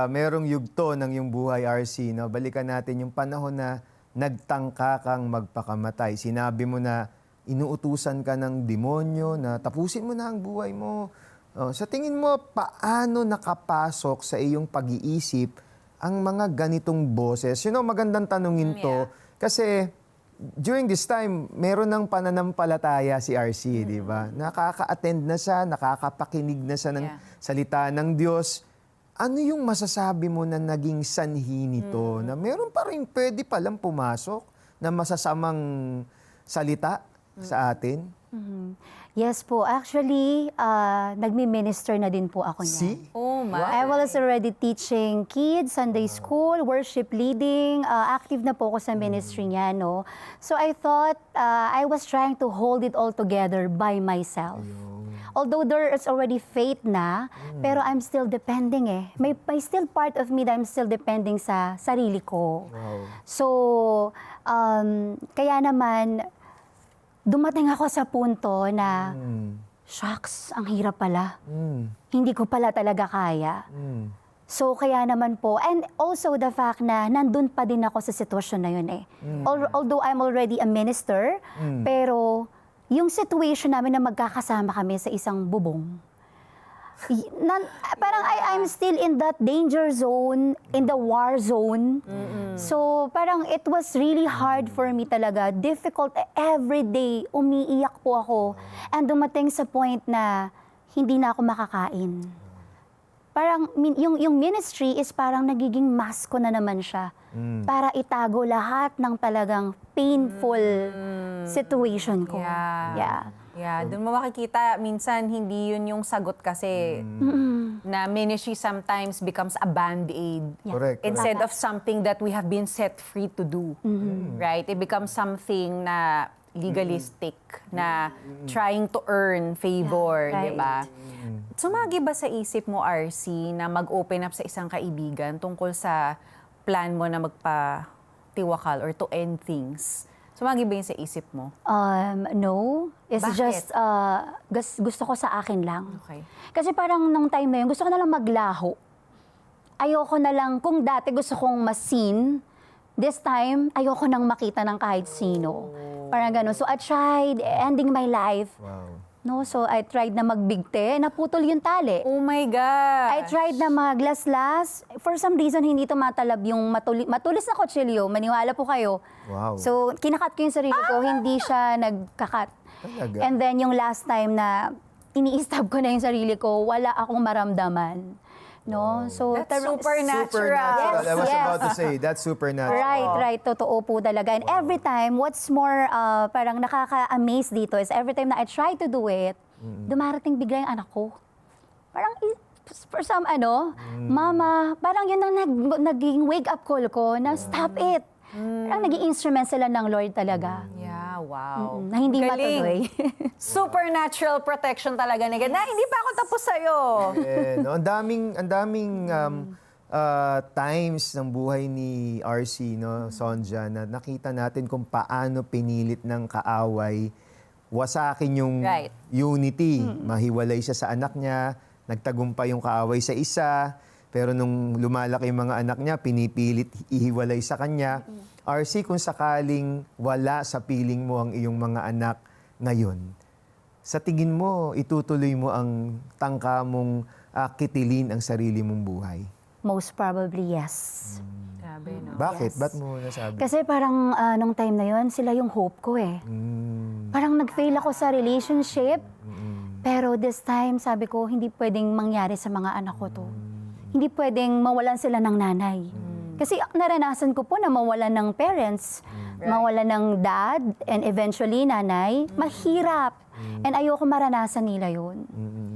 merong yugto ng iyong buhay, RC, no? Balikan natin yung panahon na nagtangka kang magpakamatay. Sinabi mo na inuutusan ka ng demonyo na tapusin mo na ang buhay mo. Sa tingin mo, paano nakapasok sa iyong pag-iisip ang mga ganitong boses? Magandang tanungin to. Kasi during this time, meron ng pananampalataya si RC, di ba? Nakaka-attend na siya, nakakapakinig na siya ng salita ng Diyos. Ano yung masasabi mo na naging sanhi nito? Na meron pa rin pwede palang pumasok na masasamang salita sa atin? Yes po. Actually, nagmi-minister na din po ako niyan. See? Oh my. I was already teaching kids, Sunday school, worship leading. Active na po ako sa ministry niya, no? So I thought I was trying to hold it all together by myself. Although there is already faith na, pero I'm still depending eh. May still part of me that I'm still depending sa sarili ko. Wow. So, kaya naman, dumating ako sa punto na, shucks, ang hirap pala. Hindi ko pala talaga kaya. So, kaya naman po, and also the fact na nandun pa din ako sa sitwasyon na yun eh. Although I'm already a minister, pero yung situation namin na magkakasama kami sa isang bubong, parang I'm still in that danger zone, in the war zone. So parang it was really hard for me talaga. Difficult every day. Umiiyak po ako. And dumating sa point na hindi na ako makakain. Parang yung ministry is parang nagiging mask ko na naman siya. Para itago lahat ng talagang painful situation ko. Yeah, doon mo makikita, minsan hindi yun yung sagot kasi na ministry sometimes becomes a band-aid. Correct. Instead of something that we have been set free to do. Right? It becomes something na legalistic, na trying to earn favor, right. di ba? Sumagi ba sa isip mo, RC, na mag-open up sa isang kaibigan tungkol sa plan mo na magpatiwakal or to end things? Sumagi ba yun sa isip mo? No. It's Bakit? just, gusto ko sa akin lang. Okay. Kasi parang nung time na yun, gusto ko na lang maglaho. Ayoko na lang, kung dati gusto kong ma-seen, this time, ayoko nang makita ng kahit sino. Parang gano'n. So I tried ending my life. Wow. No, so I tried na magbigte, naputol yung tali. Oh my God! I tried na maglaslas. For some reason, hindi tumatalab yung matulis na kutsilyo. Maniwala po kayo. Wow. So, kinakat ko yung sarili ko, hindi siya nagkakat. Talaga? And then, yung last time na ini-stab ko na yung sarili ko, wala akong maramdaman. No? So, That's supernatural. Supernatural. I was Yes. about to say, that's supernatural. Right. Totoo po talaga. And every time, what's more parang nakaka-amaze dito is every time na I try to do it, dumarating bigla yung anak ko. Parang, for some mama, parang yun ang naging wake-up call ko na stop it. Parang naging instrument sila ng Lord talaga. Yeah, wow. Na hindi Galing. matuloy. Supernatural protection talaga ni God. Na, hindi pa ako tapos sa'yo. No, ang daming times ng buhay ni RC, no, Sonja, na nakita natin kung paano pinilit ng kaaway wasakin yung Right. unity. Mahiwalay siya sa anak niya, nagtagumpay yung kaaway sa isa, pero nung lumalaki yung mga anak niya, pinipilit ihiwalay sa kanya. RC, kung sakaling wala sa piling mo ang iyong mga anak ngayon, sa tingin mo, itutuloy mo ang tangka mong kitilin ang sarili mong buhay? Most probably, yes. Grabe, no? Bakit? Yes. Ba't mo nasabi? Kasi parang nung time na yon sila yung hope ko eh. Parang nag-fail ako sa relationship. Pero this time, sabi ko, hindi pwedeng mangyari sa mga anak ko to. Hindi pwedeng mawalan sila ng nanay. Kasi naranasan ko po na mawalan ng parents, mawalan ng dad, and eventually nanay. Mahirap. And ayoko maranasan nila yun.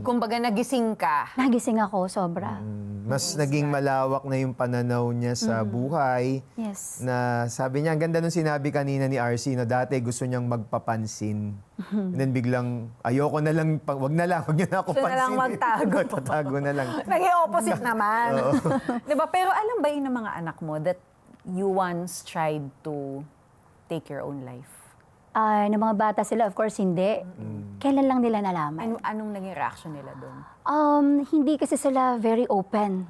Kumbaga, nagising ka. Nagising ako, sobra. Mas naging malawak na yung pananaw niya sa buhay. Yes. Na sabi niya, ang ganda nung sinabi kanina ni RC, na dati gusto niyang magpapansin. And then biglang, ayoko na lang, wag na niyo na ako Gusto na pansin. lang magtago. Magtatago na lang. Naging opposite naman. Diba? Pero alam ba yun ng mga anak mo that you once tried to take your own life? Ng mga bata sila, of course, hindi. Kailan lang nila nalaman? Anong naging reaction nila doon? Hindi kasi sila very open.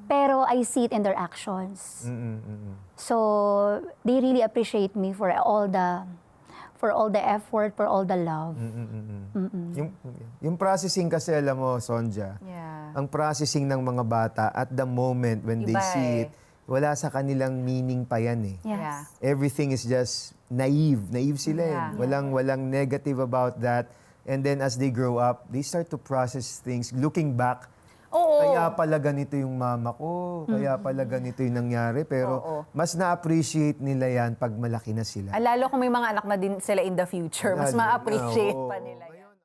Pero I see it in their actions. So they really appreciate me for all the effort, for all the love. Yung processing kasi, alam mo, Sonja, Yeah. ang processing ng mga bata at the moment when they Iba see it, eh. wala sa kanilang meaning pa yan eh. Yes. Yeah. Everything is just naive. Naive sila eh. Yeah. Walang negative about that. And then as they grow up, they start to process things. Looking back, Oo. kaya pala ganito yung mama ko, kaya pala ganito yung nangyari. Pero Oo. mas na-appreciate nila yan pag malaki na sila. Lalo kung may mga anak na din sila in the future, mas Lalo. ma-appreciate Oo. pa nila.